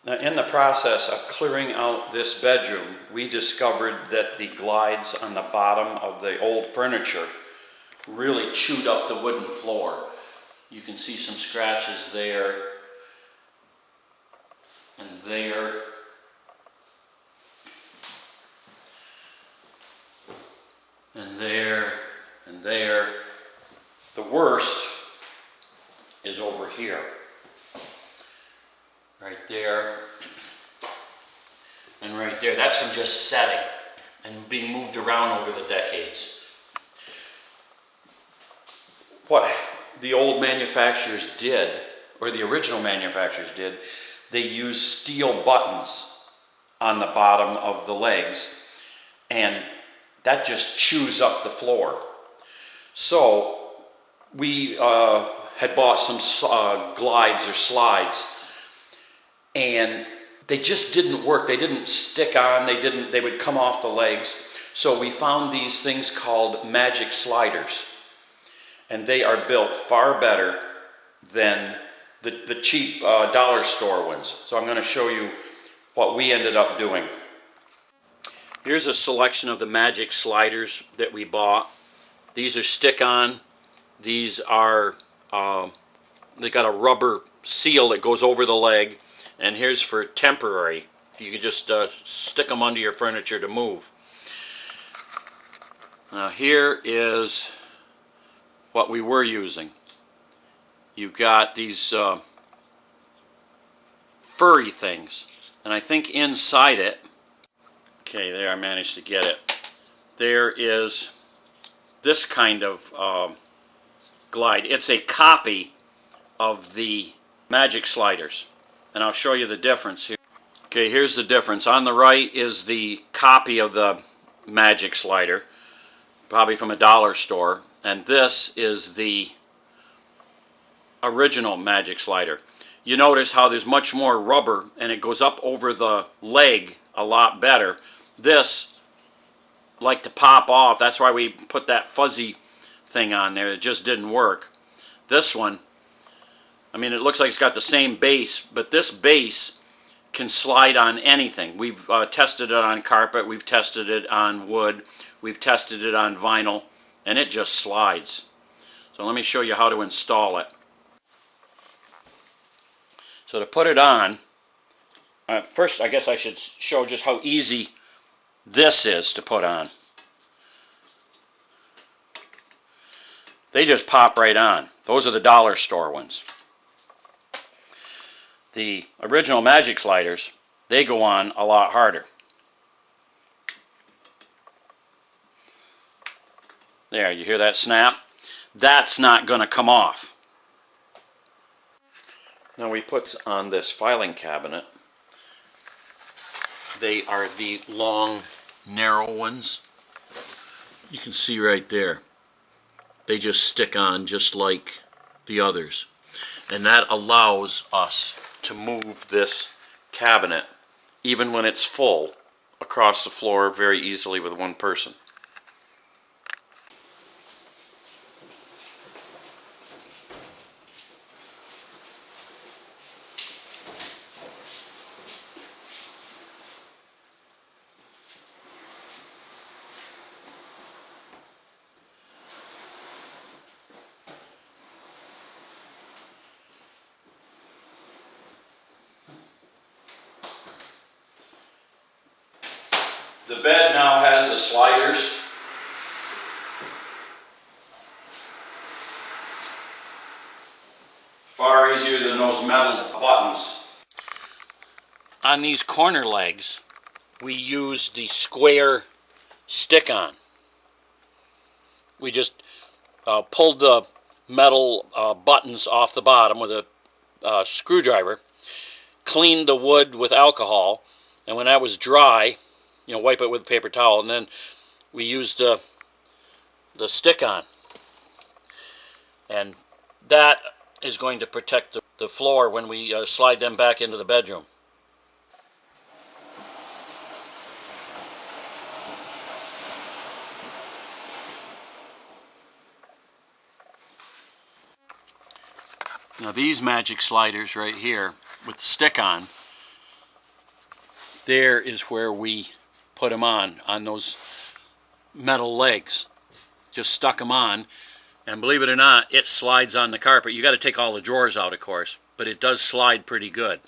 Now, in the process of clearing out this bedroom, we discovered that the glides on the bottom of the old furniture really chewed up the wooden floor. You can see some scratches there and there. And there and there. The worst is over here. Right there and right there. That's from just setting and being moved around over the decades. What the old manufacturers did, or the original manufacturers did, they used steel buttons on the bottom of the legs, and that just chews up the floor. So we had bought some glides or slides, and they just didn't work. They didn't stick on. They would come off the legs. So we found these things called magic sliders, and they are built far better than the cheap dollar store ones. So I'm going to show you what we ended up doing. Here's a selection of the magic sliders that we bought. These are stick-on. These are they got a rubber seal that goes over the leg. And here's for temporary. You can just stick them under your furniture to move. Now here is what we were using. You've got these furry things. And I think inside it, okay, there I managed to get it. There is this kind of glide. It's a copy of the magic sliders. And I'll show you the difference here. Okay, here's the difference. On the right is the copy of the magic slider, probably from a dollar store. And this is the original magic slider. You notice how there's much more rubber and it goes up over the leg a lot better. This like to pop off. That's why we put that fuzzy thing on there. It just didn't work. This one, I mean, it looks like it's got the same base, but this base can slide on anything. We've tested it on carpet, we've tested it on wood, we've tested it on vinyl, and it just slides. So let me show you how to install it. So to put it on, first I guess I should show just how easy this is to put on. They just pop right on. Those are the dollar store ones. The original magic sliders, they go on a lot harder. There, you hear that snap? That's not going to come off. Now we put on this filing cabinet. They are the long, narrow ones. You can see right there. They just stick on just like the others. And that allows us to move this cabinet, even when it's full, across the floor very easily with one person. The bed now has the sliders. Far easier than those metal buttons. On these corner legs, we use the square stick-on. We just pulled the metal buttons off the bottom with a screwdriver, cleaned the wood with alcohol, and when that was dry, wipe it with a paper towel, and then we used the stick-on. And that is going to protect the floor when we slide them back into the bedroom. Now these magic sliders right here with the stick-on, there is where we put them on those metal legs. Just stuck them on, and believe it or not, it slides on the carpet. You got to take all the drawers out, of course, but it does slide pretty good.